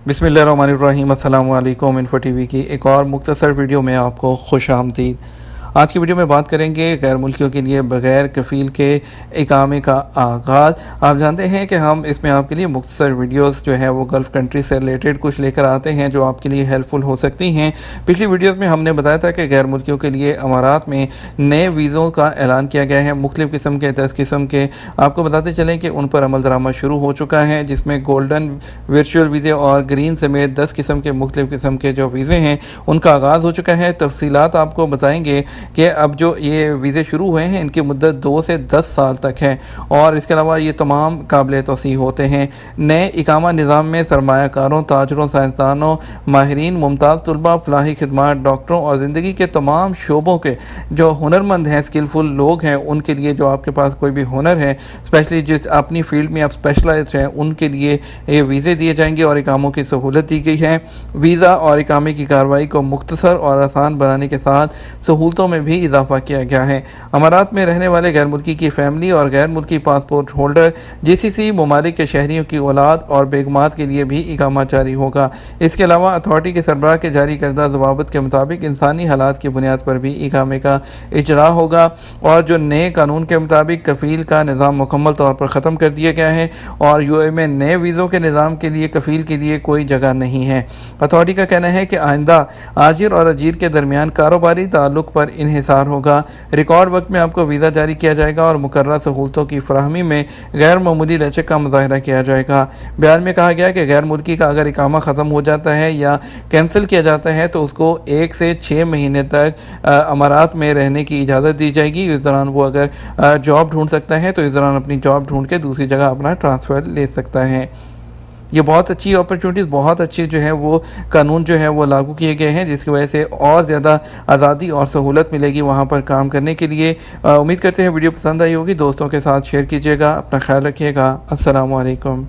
बिस्मिल्लाहिर्रहमानिर्रहीम। अस्सलाम वालेकुम। इन्फो टीवी की एक और मुख्तसर वीडियो में आपको खुश आमदीद। आज की वीडियो में बात करेंगे गैर मुल्कियों के लिए बग़ैर कफ़ील के इकामे का आगाज़। आप जानते हैं कि हम इसमें आपके लिए मुख्तसर वीडियोस जो है वो गल्फ़ कंट्री से रिलेटेड कुछ लेकर आते हैं जो आपके लिए हेल्पफुल हो सकती हैं। पिछली वीडियोस में हमने बताया था कि गैर मुल्कियों के लिए अमारात में नए वीज़ों का ऐलान किया गया है। मुख्तलिफ़ किस्म के 10 किस्म के आपको बताते चलें कि उन पर अमल दरामद शुरू हो चुका है, जिसमें गोल्डन, वर्चुअल वीज़े और ग्रीन समेत 10 किस्म के मुख्तलिफ़ किस्म के जो वीज़े हैं उनका आगाज़ हो चुका है। तफसीलात आपको बताएंगे कि अब जो ये वीज़े शुरू हुए हैं इनकी मुद्दत 2 से 10 साल तक है और इसके अलावा ये तमाम काबिल तौसीह होते हैं। नए इकामा निज़ाम में सरमायाकारों, ताजरों, साइंसदानों, माहिरीन, मुमताज़ तलबा, फलाही खिदमात, डॉक्टरों और ज़िंदगी के तमाम शोबों के जो हुनरमंद हैं, स्किलफुल लोग हैं, उनके लिए जो आपके पास कोई भी हुनर है, स्पेशली जिस अपनी फील्ड में आप स्पेशलाइज्ड हैं, उनके लिए ये वीज़े दिए जाएंगे और इकामों की सहूलत दी गई है। वीज़ा और इकामे की कार्रवाई को मुख्तसर और आसान बनाने के साथ सहूलतों में भी इजाफा किया गया है। अमारात में रहने वाले गैर मुल्की की फैमिली और गैर मुल्की पासपोर्ट होल्डर जीसीसी ममालिक के शहरियों की औलाद और बेगमात के लिए भी इकामा जारी होगा। इसके अलावा अथॉरिटी के सरबराह के जारी करदा ज़वाबित के मुताबिक इंसानी हालात की बुनियाद पर भी इकामे का इजरा होगा और जो नए कानून के मुताबिक कफ़ील का निज़ाम मुकम्मल तौर पर ख़त्म कर दिया गया है और यूए में नए वीज़ों के निज़ाम के लिए कफ़ील के लिए कोई जगह नहीं है। अथॉरिटी का कहना है कि आइंदा आजिर और अजीर के दरमियान कारोबारी ताल्लुक़ पर इन्हिसार होगा। रिकॉर्ड वक्त में आपको वीज़ा जारी किया जाएगा और मुकर्रर सहूलतों की फराहमी में गैर मामूली लचक का मुज़ाहरा किया जाएगा। बयान में कहा गया कि गैर मुल्की का अगर इकामा ख़त्म हो जाता है या कैंसिल किया जाता है तो उसको 1 से 6 महीने तक अमारात में रहने की इजाज़त दी जाएगी। इस दौरान वो अगर जॉब ढूंढ सकता है तो इस दौरान अपनी जॉब ढूंढ के दूसरी जगह अपना ट्रांसफ़र ले सकता है। ये बहुत अच्छी अपॉर्चुनिटीज़, बहुत अच्छे जो है वो कानून जो है वो लागू किए गए हैं, जिसकी वजह से और ज़्यादा आज़ादी और सहूलत मिलेगी वहाँ पर काम करने के लिए। उम्मीद करते हैं वीडियो पसंद आई होगी। दोस्तों के साथ शेयर कीजिएगा। अपना ख्याल रखिएगा। अस्सलाम वालेकुम।